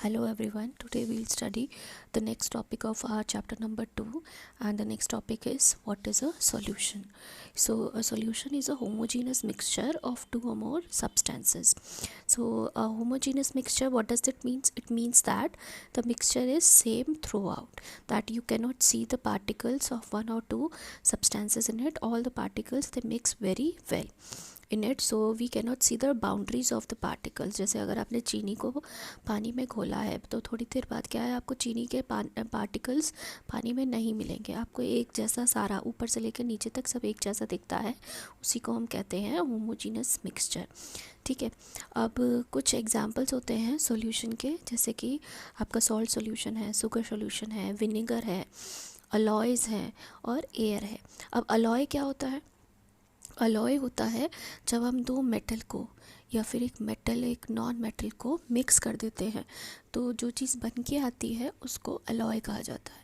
Hello everyone, today we'll study the next topic of our chapter number 2, and the next topic is what is a solution. So a solution is a homogeneous mixture of two or more substances. So a homogeneous mixture, what does it mean? It means that the mixture is same throughout, that you cannot see the particles of one or two substances in it. All the particles, they mix very well in it, so we cannot see the boundaries of the particles. जैसे अगर आपने चीनी को पानी में घोला है तो थोड़ी देर बाद क्या है, आपको चीनी के पार्टिकल्स पानी में नहीं मिलेंगे, आपको एक जैसा सारा ऊपर से लेकर नीचे तक सब एक जैसा दिखता है, उसी को हम कहते हैं होमोजीनस मिक्सचर। ठीक है, अब कुछ एग्जांपल्स होते हैं सॉल्यूशन के, जैसे कि आपका सॉल्ट सॉल्यूशन है, शुगर सॉल्यूशन है, विनेगर है, अलॉयज़ हैं और एयर है। अब अलॉय क्या होता है? अलॉय होता है जब हम दो मेटल को या फिर एक मेटल एक नॉन मेटल को मिक्स कर देते हैं तो जो चीज़ बन के आती है उसको अलॉय कहा जाता है।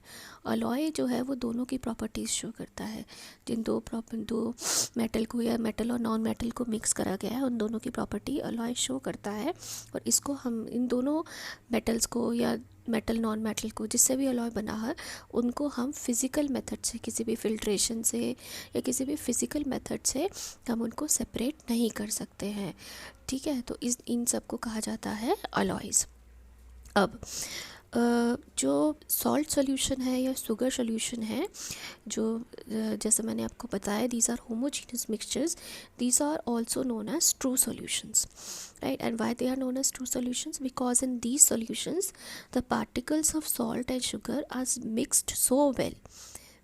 अलॉय जो है वो दोनों की प्रॉपर्टीज़ शो करता है। जिन दो मेटल को या मेटल और नॉन मेटल को मिक्स करा गया है उन दोनों की प्रॉपर्टी अलॉय शो करता है, और इसको हम इन दोनों मेटल्स को या मेटल नॉन मेटल को जिससे भी अलॉय बना है उनको हम फिज़िकल मेथड से, किसी भी फिल्ट्रेशन से या किसी भी फिज़िकल मेथड से हम उनको सेपरेट नहीं कर सकते हैं। ठीक है, तो इन सब को कहा जाता है अलॉयज़। अब जो सॉल्ट सॉल्यूशन है या शुगर सॉल्यूशन है, जो जैसे मैंने आपको बताया, these are homogeneous mixtures, these are also known as true solutions, right? And why they are known as true solutions? Because in these solutions the particles of salt and sugar are mixed so well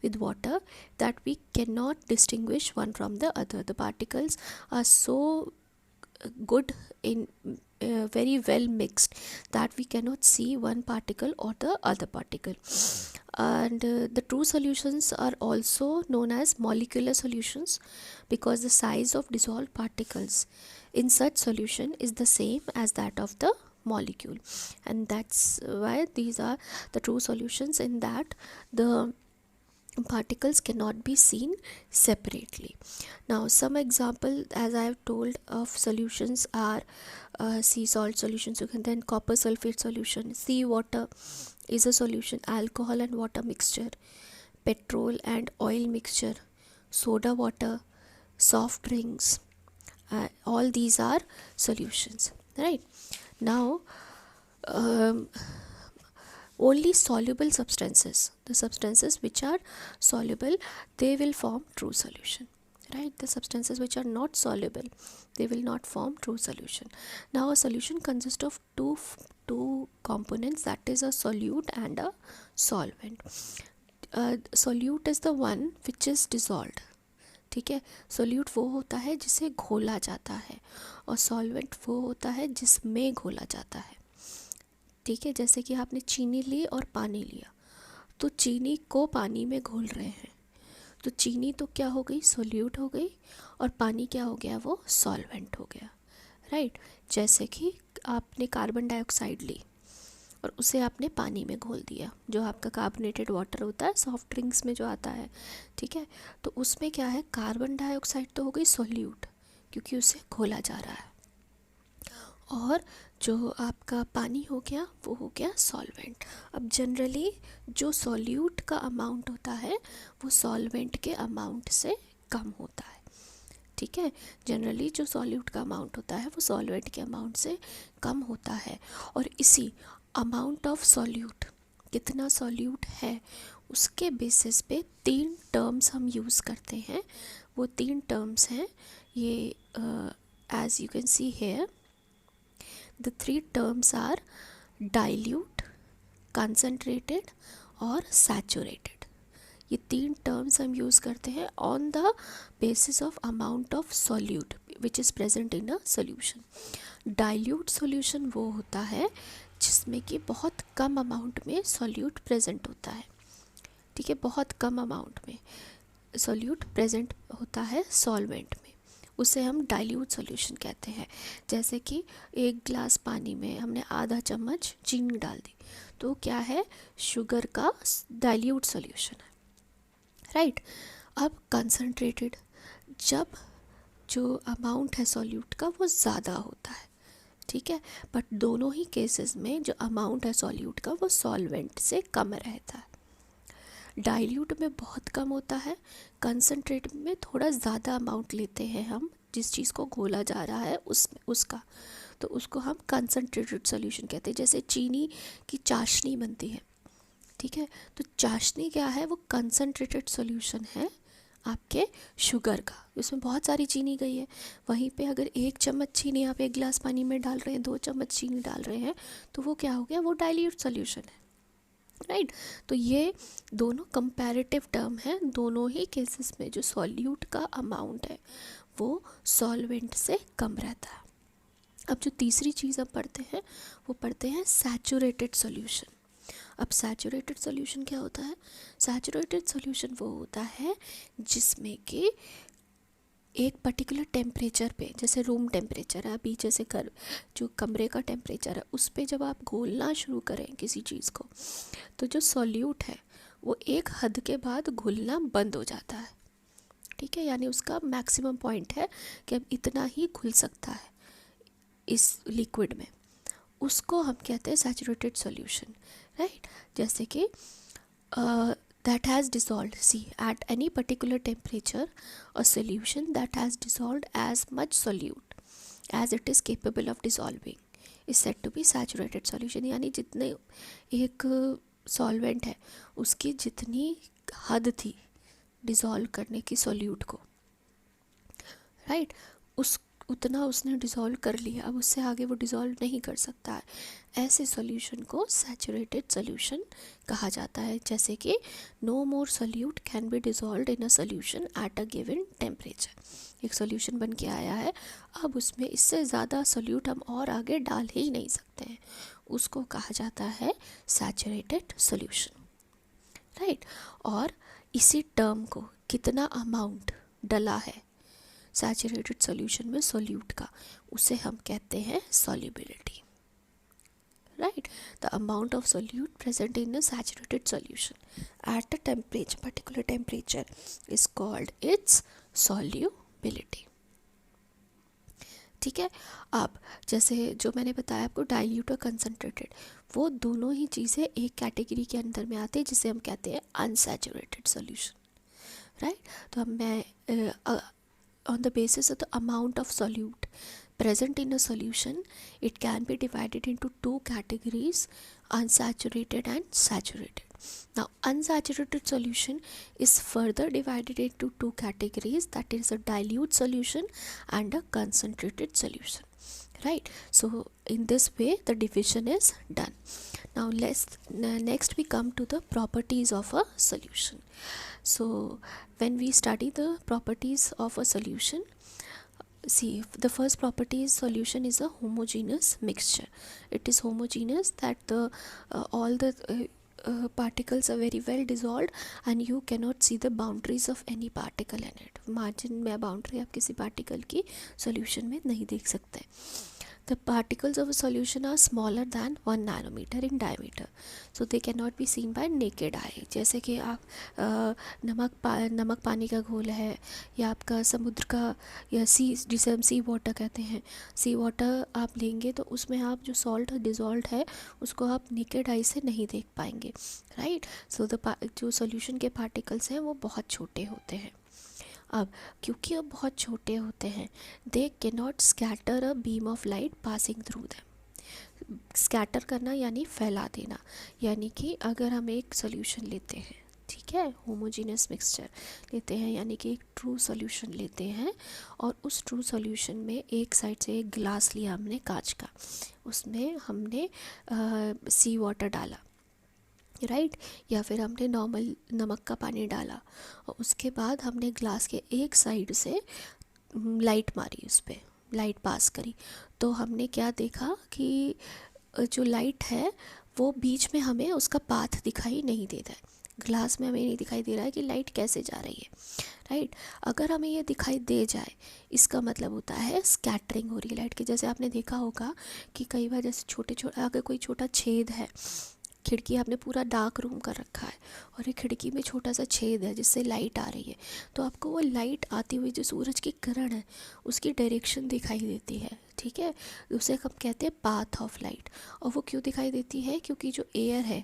with water that we cannot distinguish one from the other. The particles are so good in very well mixed that we cannot see one particle or the other particle. And the true solutions are also known as molecular solutions because the size of dissolved particles in such solution is the same as that of the molecule, and that's why these are the true solutions, in that the particles cannot be seen separately. Now some example, as I have told, of solutions are sea salt solutions, you can then copper sulfate solution, sea water is a solution, alcohol and water mixture, petrol and oil mixture, soda water, soft drinks, all these are solutions, right? Now only soluble substances, the substances which are soluble, they will form true solution, right? The substances which are not soluble, they will not form true solution. Now a solution consists of two components, that is a solute and a solvent. Solute is the one which is dissolved, ठीक है। Solute वो होता है जिसे घोला जाता है और सॉल्वेंट वो होता है जिसमें घोला जाता है, ठीक है। जैसे कि आपने चीनी ली और पानी लिया, तो चीनी को पानी में घोल रहे हैं, तो चीनी तो क्या हो गई, सोल्यूट हो गई, और पानी क्या हो गया, वो सॉल्वेंट हो गया, राइट। जैसे कि आपने कार्बन डाइऑक्साइड ली और उसे आपने पानी में घोल दिया, जो आपका कार्बोनेटेड वाटर होता है सॉफ्ट ड्रिंक्स में जो आता है, ठीक है। तो उसमें क्या है, कार्बन डाइऑक्साइड तो हो गई सोल्यूट क्योंकि उसे घोला जा रहा है, और जो आपका पानी हो गया वो हो गया सॉल्वेंट। अब जनरली जो सॉल्यूट का अमाउंट होता है वो सॉल्वेंट के अमाउंट से कम होता है, ठीक है। जनरली जो सॉल्यूट का अमाउंट होता है वो सॉल्वेंट के अमाउंट से कम होता है, और इसी अमाउंट ऑफ सॉल्यूट, कितना सॉल्यूट है, उसके बेसिस पे तीन टर्म्स हम यूज़ करते हैं। वो तीन टर्म्स हैं ये, as you can see here, the three terms are dilute, concentrated और saturated। ये तीन टर्म्स हम यूज़ करते हैं on the basis of amount of solute which is present in a solution. Dilute solution वो होता है जिसमें कि बहुत कम अमाउंट में सॉल्यूट प्रेजेंट होता है, ठीक है। बहुत कम अमाउंट में सॉल्यूट प्रेजेंट होता है सॉल्वेंट में, उसे हम डाइल्यूट सॉल्यूशन कहते हैं। जैसे कि एक ग्लास पानी में हमने आधा चम्मच चीनी डाल दी, तो क्या है, शुगर का डाइल्यूट सॉल्यूशन है, राइट। अब कंसनट्रेटेड, जब जो अमाउंट है सॉल्यूट का वो ज़्यादा होता है, ठीक है। बट दोनों ही केसेस में जो अमाउंट है सॉल्यूट का वो सॉल्वेंट से कम रहता है। डाइल्यूट में बहुत कम होता है, कंसनट्रेट में थोड़ा ज़्यादा अमाउंट लेते हैं हम, जिस चीज़ को घोला जा रहा है उसमें उसका, तो उसको हम कंसनट्रेटेड सॉल्यूशन कहते हैं। जैसे चीनी की चाशनी बनती है, ठीक है, तो चाशनी क्या है, वो कंसनट्रेटेड सॉल्यूशन है आपके शुगर का, उसमें बहुत सारी चीनी गई है। वहीं पे अगर 1 चम्मच चीनी आप 1 गिलास पानी में डाल रहे हैं, 2 चम्मच चीनी डाल रहे हैं, तो वो क्या हो गया, वो डाइल्यूट सॉल्यूशन है, राइट। तो ये दोनों कंपैरेटिव टर्म है, दोनों ही केसेस में जो सॉल्यूट का अमाउंट है वो सॉल्वेंट से कम रहता है। अब जो तीसरी चीज़ हम पढ़ते हैं वो पढ़ते हैं सैचुरेटेड सॉल्यूशन। अब सैचुरेटेड सॉल्यूशन क्या होता है? सैचुरेटेड सॉल्यूशन वो होता है जिसमें कि एक पर्टिकुलर टेम्परेचर पे, जैसे रूम टेम्परेचर है अभी, जैसे घर जो कमरे का टेम्परेचर है उस पे जब आप घोलना शुरू करें किसी चीज़ को, तो जो सॉल्यूट है वो एक हद के बाद घुलना बंद हो जाता है, ठीक है। यानी उसका मैक्सिमम पॉइंट है कि अब इतना ही घुल सकता है इस लिक्विड में, उसको हम कहते हैं सैचुरेटेड सॉल्यूशन, राइट। जैसे कि that has dissolved, see, at any particular temperature a solution that has dissolved as much solute as it is capable of dissolving is said to be saturated solution। यानी जितने एक solvent है उसकी जितनी हद थी डिज़ोल्व करने की सॉल्यूट को, राइट, उस उतना उसने डिज़ोल्व कर लिया, अब उससे आगे वो डिज़ोल्व नहीं कर सकता है, ऐसे सॉल्यूशन को सैचुरेटेड सॉल्यूशन कहा जाता है। जैसे कि no more solute can be dissolved in a solution at a given temperature, एक सॉल्यूशन बन के आया है, अब उसमें इससे ज़्यादा सॉल्यूट हम और आगे डाल ही नहीं सकते हैं, उसको कहा जाता है सैचुरेटेड सॉल्यूशन, राइट। और इसी टर्म को कितना अमाउंट डला है सैचुरेटेड सॉल्यूशन में सॉल्यूट का, उसे हम कहते हैं solubility, right. The amount of solute present in a saturated solution at a temperature, particular temperature is called its solubility, ठीक है। अब जैसे जो मैंने बताया आपको डाइल्यूट और कंसनट्रेटेड, वो दोनों ही चीज़ें एक कैटेगरी के अंदर में आते हैं जिसे हम कहते हैं अनसैचुरेटेड सॉल्यूशन, राइट। तो अब मैं on the basis of the amount of solute present in a solution, it can be divided into two categories, unsaturated and saturated. Now unsaturated solution is further divided into two categories, that is a dilute solution and a concentrated solution, right. So in this way the division is done. Now next we come to the properties of a solution. So when we study the properties of a solution, see, the first property is solution is a homogeneous mixture. It is homogeneous, that the all the particles are very well dissolved and you cannot see the boundaries of any particle in it. Margin में boundary आप किसी particle की solution में नहीं देख सकते। The particles of a solution are smaller than 1 nanometer in diameter, so they cannot be seen by naked eye. जैसे कि आप नमक पानी का घोल है, या आपका समुद्र का, या सी, जिसे हम सी वाटर कहते हैं, सी वाटर आप लेंगे तो उसमें आप जो सॉल्ट डिज़ोल्व है उसको आप नेकेड आई से नहीं देख पाएंगे, राइट। सो जो सॉल्यूशन के पार्टिकल्स हैं वो बहुत छोटे होते हैं। अब क्योंकि अब बहुत छोटे होते हैं, they can not scatter a beam of light passing through them. Scatter करना यानी फैला देना, यानी कि अगर हम एक सॉल्यूशन लेते हैं, ठीक है, होमोजीनियस मिक्सचर लेते हैं, यानी कि एक ट्रू सॉल्यूशन लेते हैं, और उस ट्रू सॉल्यूशन में एक साइड से एक गिलास लिया हमने कांच का, उसमें हमने सी वाटर डाला, राइट, या फिर हमने नॉर्मल नमक का पानी डाला, और उसके बाद हमने ग्लास के एक साइड से लाइट मारी, उस पर लाइट पास करी, तो हमने क्या देखा कि जो लाइट है वो बीच में हमें उसका पाथ दिखाई नहीं देता है, ग्लास में हमें नहीं दिखाई दे रहा है कि लाइट कैसे जा रही है, राइट। अगर हमें ये दिखाई दे जाए, इसका मतलब होता है स्कैटरिंग हो रही है लाइट की। जैसे आपने देखा होगा कि कई बार जैसे छोटे अगर कोई छोटा छेद है, खिड़की आपने पूरा डार्क रूम कर रखा है और एक खिड़की में छोटा सा छेद है जिससे लाइट आ रही है, तो आपको वो लाइट आती हुई जो सूरज की किरण है उसकी डायरेक्शन दिखाई देती है, ठीक है, उसे हम कहते हैं पाथ ऑफ लाइट। और वो क्यों दिखाई देती है, क्योंकि जो एयर है,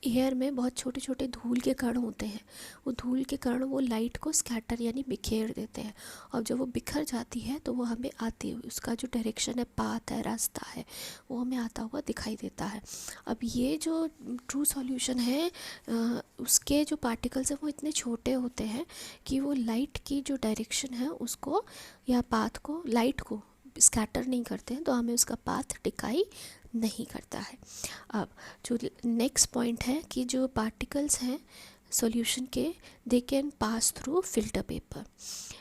एयर में बहुत छोटे छोटे धूल के कण होते हैं। वो धूल के कण वो लाइट को स्कैटर यानी बिखेर देते हैं, और जब वो बिखर जाती है तो वो हमें आती हुई, उसका जो डायरेक्शन है, पाथ है, रास्ता है, वो हमें आता हुआ दिखाई देता है। अब ये जो ट्रू सॉल्यूशन है, उसके जो पार्टिकल्स हैं वो इतने छोटे होते हैं कि वो लाइट की जो डायरेक्शन है उसको या पाथ को, लाइट को स्कैटर नहीं करते हैं, तो हमें उसका पाथ दिखाई नहीं करता है। अब जो नेक्स्ट पॉइंट है कि जो पार्टिकल्स हैं सॉल्यूशन के, they can pass through filter paper.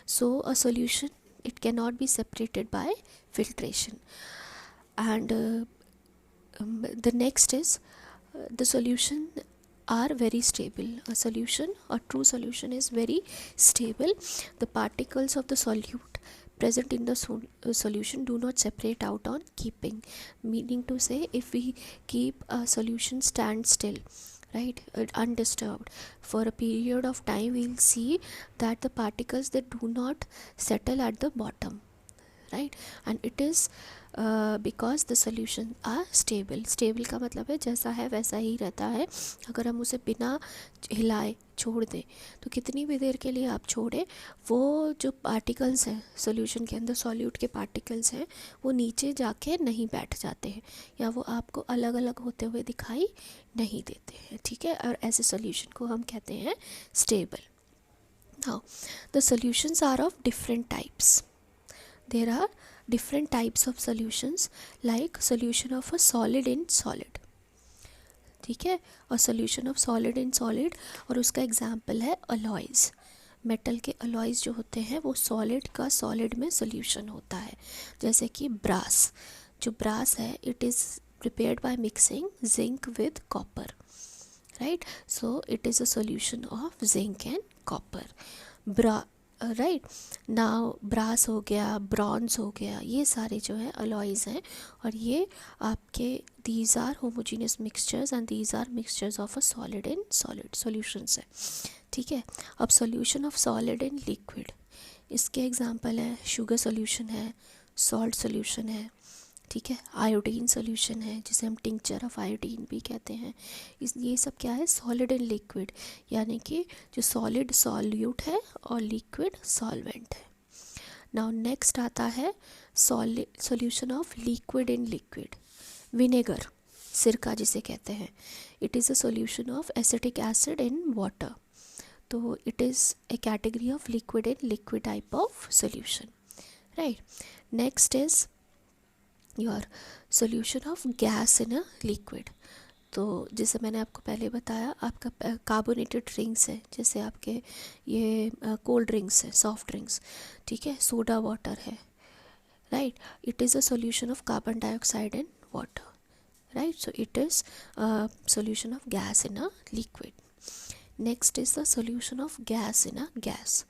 So a solution it can not be separated by filtration. And the next is the solution are very stable. A solution, a true solution is very stable. The particles of the solute present in the solution do not separate out on keeping, meaning to say if we keep a solution stand still, right, undisturbed for a period of time, we'll see that the particles, they do not settle at the bottom, right, and it is because the solution are stable. Stable का मतलब है जैसा है वैसा ही रहता है। अगर हम उसे बिना हिलाए छोड़ दें तो कितनी भी देर के लिए आप छोड़ें, वो जो पार्टिकल्स हैं सोल्यूशन के अंदर, सॉल्यूट के पार्टिकल्स हैं, वो नीचे जाके नहीं बैठ जाते हैं या वो आपको अलग अलग होते हुए दिखाई नहीं देते हैं, ठीक है। और ऐसे सोल्यूशन को हम कहते हैं stable. Now the solutions are of different types. There are different types of solutions, like solution of a solid in solid, ठीक है, और solution of solid in solid, और उसका एग्जाम्पल है alloys। मेटल के अलॉयज़ जो होते हैं वो सॉलिड का सॉलिड में सोल्यूशन होता है, जैसे कि ब्रास। जो ब्रास है it is prepared by mixing zinc with copper, right, so it is a solution of zinc and copper. Right, now brass हो गया, ब्रॉन्ज हो गया, ये सारे जो है अलॉयज़ हैं, और ये आपके these are homogeneous mixtures and these are mixtures of a solid in solid solutions है, ठीक है। अब solution of solid in liquid, इसके एग्जांपल है शुगर सॉल्यूशन है, सॉल्ट सॉल्यूशन है, ठीक है, आयोडीन सॉल्यूशन है जिसे हम टिंक्चर ऑफ आयोडीन भी कहते हैं। ये सब क्या है, सॉलिड एंड लिक्विड, यानी कि जो सॉलिड सॉल्यूट है और लिक्विड सॉल्वेंट है। नाउ नेक्स्ट आता है solution of liquid in liquid. Vinegar, सिरका जिसे कहते हैं, it is a solution of acetic acid in water, तो it is a category of liquid in liquid type of solution, right. Next is your solution of gas in a liquid. तो जैसे मैंने आपको पहले बताया, आपका कार्बोनेटेड ड्रिंक्स है, जैसे आपके ये कोल्ड ड्रिंक्स है, सॉफ्ट ड्रिंक्स, ठीक है, सोडा वाटर है, right, it is a solution of carbon dioxide in water, right, so it is solution of gas in a liquid. Next is the solution of gas in a gas.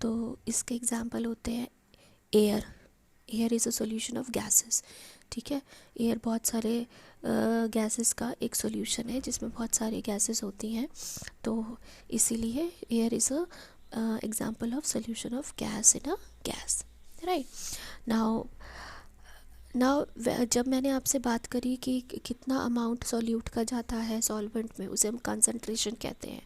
तो इसके example होते हैं air. Air is a solution of gases, ठीक है। Air बहुत सारे gases का एक सोल्यूशन है जिसमें बहुत सारी गैसेस होती हैं, तो इसीलिए air is a example of solution of gas in a gas, right. Now जब मैंने आपसे बात करी कि कितना अमाउंट सॉल्यूट का जाता है सॉल्वेंट में, उसे हम कंसंट्रेशन कहते हैं,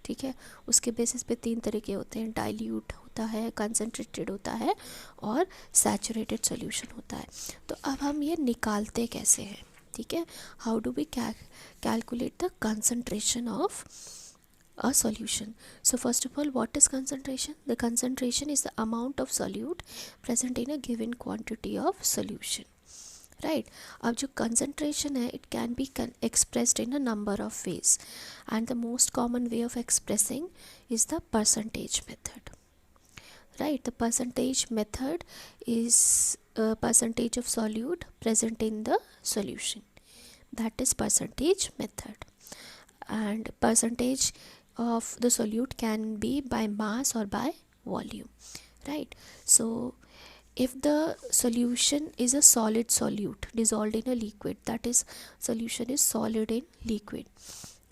ठीक है। उसके बेसिस पे 3 तरीके होते हैं, डाइल्यूट होता है, कंसंट्रेटेड होता है और सैचुरेटेड सॉल्यूशन होता है। तो अब हम ये निकालते कैसे हैं, ठीक है, how do we calculate the concentration of a solution. So first of all, what is concentration? The concentration is the amount of solute present in a given quantity of solution, right. अब जो concentration है, it can be expressed in a number of ways, and the most common way of expressing is the percentage method, right. The percentage method is a percentage of solute present in the solution, that is percentage method. And percentage of the solute can be by mass or by volume, right. So if the solution is a solid solute dissolved in a liquid, that is solution is solid in liquid,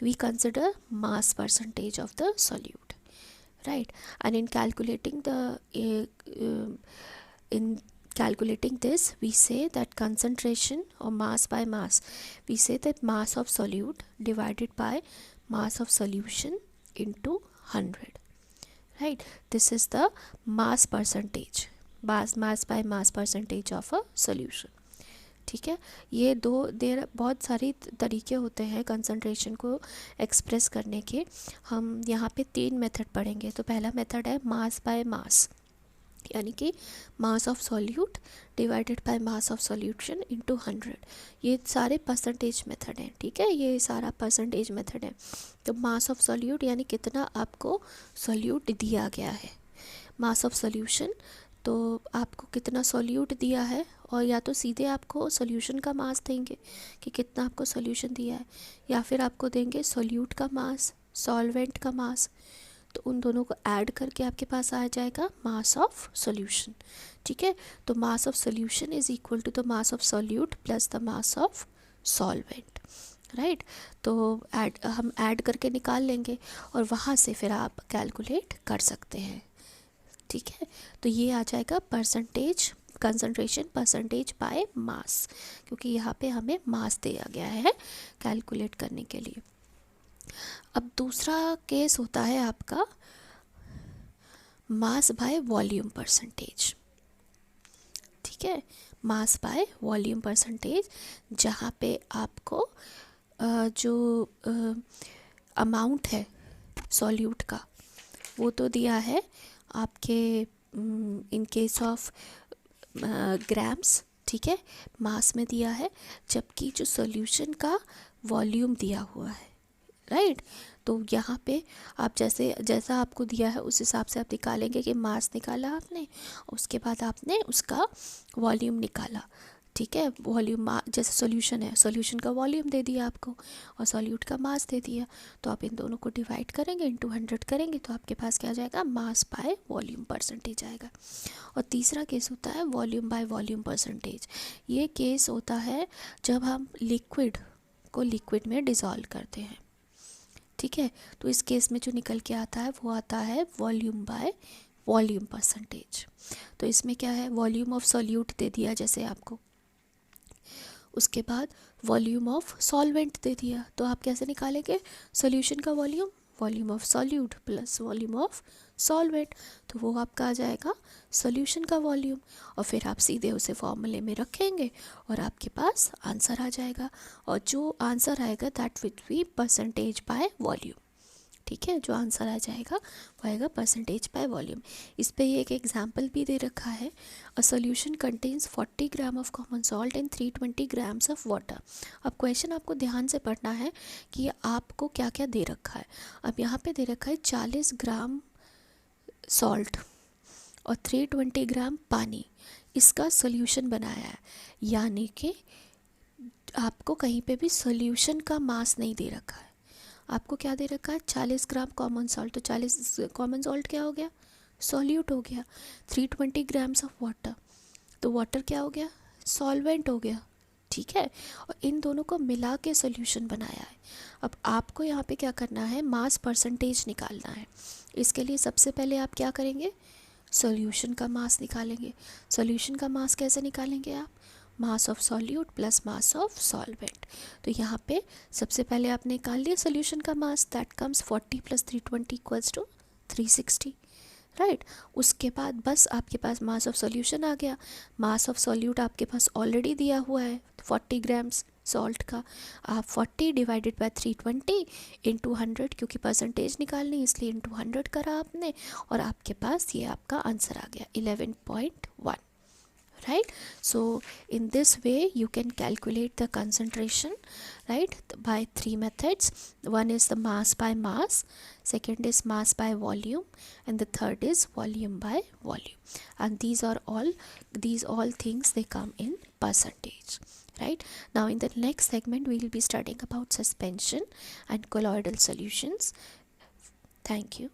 we consider mass percentage of the solute, right. And in calculating calculating this, we say that concentration or mass by mass, we say that mass of solute divided by mass of solution into 100, right? This is the mass percentage, mass by mass percentage of a solution. ठीक है, ये देर बहुत सारे तरीके होते हैं concentration को express करने के. हम यहाँ पे 3 मेथड पढ़ेंगे. तो पहला मेथड है मास बाय मास, यानी कि मास of solute divided by mass of solution into 100. ये सारे परसेंटेज मेथड हैं. ठीक है, ये सारा परसेंटेज मेथड है. तो मास ऑफ सॉल्यूट यानी कितना आपको सॉल्यूट दिया गया है. मास ऑफ सॉल्यूशन, तो आपको कितना सॉल्यूट दिया है, और या तो सीधे आपको सॉल्यूशन का मास देंगे कि कितना आपको सॉल्यूशन दिया है, या फिर आपको देंगे सॉल्यूट का मास, सॉल्वेंट का मास. तो उन दोनों को ऐड करके आपके पास आ जाएगा मास ऑफ सॉल्यूशन. ठीक है, तो mass of solution is equal to the mass of solute plus the mass of solvent, right. तो हम ऐड करके निकाल लेंगे और वहाँ से फिर आप कैलकुलेट कर सकते हैं. ठीक है, तो ये आ जाएगा percentage concentration percentage by mass, क्योंकि यहाँ पे हमें मास दिया गया है कैलकुलेट करने के लिए. अब दूसरा केस होता है आपका मास बाय वॉल्यूम परसेंटेज. ठीक है, मास बाय वॉल्यूम परसेंटेज, जहाँ पे आपको जो अमाउंट है सॉल्यूट का वो तो दिया है आपके इन केस ऑफ ग्राम्स. ठीक है, मास में दिया है, जबकि जो सॉल्यूशन का वॉल्यूम दिया हुआ है, राइट. तो यहाँ पे आप जैसा आपको दिया है उस हिसाब से आप निकालेंगे कि मास निकाला आपने, उसके बाद आपने उसका वॉल्यूम निकाला. ठीक है, वॉल्यूम जैसे सॉल्यूशन है, सॉल्यूशन का वॉल्यूम दे दिया आपको और सॉल्यूट का मास दे दिया. तो आप इन दोनों को डिवाइड करेंगे, इनटू 100 करेंगे, तो आपके पास क्या आ जाएगा, मास बाय वॉल्यूम परसेंटेज आएगा. और तीसरा केस होता है वॉल्यूम बाय वॉल्यूम परसेंटेज. ये केस होता है जब हम लिक्विड को लिक्विड में डिज़ोल्व करते हैं. ठीक है, तो इस केस में जो निकल के आता है वो आता है वॉल्यूम बाय वॉल्यूम परसेंटेज. तो इसमें क्या है, वॉल्यूम ऑफ सॉल्यूट दे दिया जैसे आपको, उसके बाद वॉल्यूम ऑफ सॉल्वेंट दे दिया. तो आप कैसे निकालेंगे सॉल्यूशन का volume, volume of solute plus volume of solvent. तो वो आपका आ जाएगा सॉल्यूशन का वॉल्यूम, और फिर आप सीधे उसे फॉर्मूले में रखेंगे और आपके पास आंसर आ जाएगा. और जो आंसर आएगा that will be percentage by volume. ठीक है, जो आंसर आ जाएगा वो आएगा परसेंटेज बाय वॉल्यूम. इस पे ये एक एग्जांपल भी दे रखा है. A solution contains 40 gram of common salt and 320 grams of water. अब क्वेश्चन आपको ध्यान से पढ़ना है कि आपको क्या क्या दे रखा है. अब यहाँ पे दे रखा है 40 ग्राम सॉल्ट और 320 ग्राम पानी, इसका सॉल्यूशन बनाया है. यानी कि आपको कहीं पे भी सॉल्यूशन का मास नहीं दे रखा है. आपको क्या दे रखा है, 40 ग्राम कॉमन सॉल्ट. तो 40 कॉमन सॉल्ट क्या हो गया, सॉल्यूट हो गया. 320 ग्राम्स ऑफ वाटर, तो वाटर क्या हो गया, सॉल्वेंट हो गया. ठीक है, और इन दोनों को मिला के सोल्यूशन बनाया है. अब आपको यहाँ पे क्या करना है, मास परसेंटेज निकालना है. इसके लिए सबसे पहले आप क्या करेंगे, सॉल्यूशन का मास निकालेंगे. सॉल्यूशन का मास कैसे निकालेंगे आप, मास of solute plus mass of solvent. तो यहाँ पे सबसे पहले आपने निकाल लिया सॉल्यूशन का mass, that comes 40 plus 320 equals to 360, right. उसके बाद बस आपके पास मास ऑफ सॉल्यूशन आ गया. मास ऑफ सॉल्यूट आपके पास ऑलरेडी दिया हुआ है 40 ग्राम्स सॉल्ट का. आप 40 डिवाइडेड बाय 320 इंटू 100, क्योंकि परसेंटेज निकालनी इसलिए इंटू 100 करा आपने, और आपके पास ये आपका आंसर आ गया 11.1, right. So in this way you can calculate the concentration, right, by 3 methods. One is the mass by mass, second is mass by volume, and the third is volume by volume. And these all things they come in percentage, right. Now in the next segment we will be studying about suspension and colloidal solutions. Thank you.